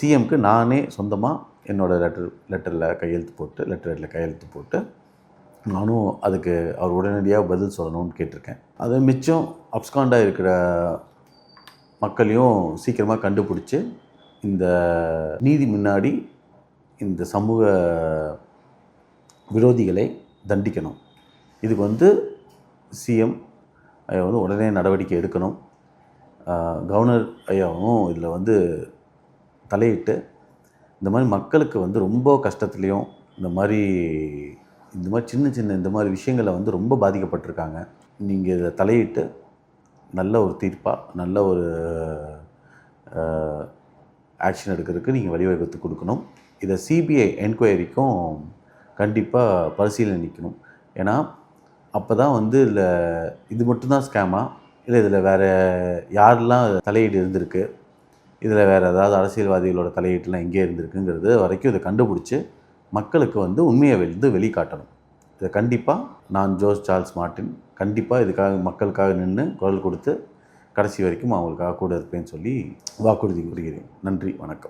சிஎம்க்கு நானே சொந்தமாக என்னோடய லெட்டரில் கையெழுத்து போட்டு நானும் அதுக்கு அவர் உடனடியாக பதில் சொல்லணும்னு கேட்டிருக்கேன். அதை மிச்சம் அப்ஸ்காண்டாக இருக்கிற மக்களையும் சீக்கிரமாக கண்டுபிடிச்சி இந்த நீதி முன்னாடி இந்த சமூக விரோதிகளை தண்டிக்கணும். இதுக்கு சிஎம் ஐயா உடனே நடவடிக்கை எடுக்கணும். கவர்னர் ஐயாவும் இதில் தலையிட்டு இந்த மாதிரி மக்களுக்கு ரொம்ப கஷ்டத்துலேயும் இந்த மாதிரி சின்ன இந்த மாதிரி விஷயங்களை ரொம்ப பாதிக்கப்பட்டிருக்காங்க. நீங்கள் இதை தலையிட்டு நல்ல ஒரு தீர்ப்பாக நல்ல ஒரு ஆக்ஷன் எடுக்கிறதுக்கு நீங்கள் வழிவகுத்து கொடுக்கணும். இதை சிபிஐ என்கொயரிக்கும் கண்டிப்பாக பரிசீலனிக்கணும். ஏன்னா அப்போ தான் இதில் இது மட்டும்தான் ஸ்கேமா, இல்லை இதில் வேறு யாரெல்லாம் தலையீடு இருந்திருக்கு, இதில் வேறு ஏதாவது அரசியல்வாதிகளோட தலையீட்டுலாம் எங்கே இருந்திருக்குங்கிறது வரைக்கும் இதை கண்டுபிடிச்சி மக்களுக்கு உண்மையை வெளிக்காட்டணும். இதை கண்டிப்பாக நான் ஜோஸ் சார்ல்ஸ் மார்ட்டின் கண்டிப்பாக இதுக்காக மக்களுக்காக நின்று குரல் கொடுத்து கடைசி வரைக்கும் அவங்களுக்காக கூட இருப்பேன்னு சொல்லி வாக்குறுதி கூறுகிறேன். நன்றி, வணக்கம்.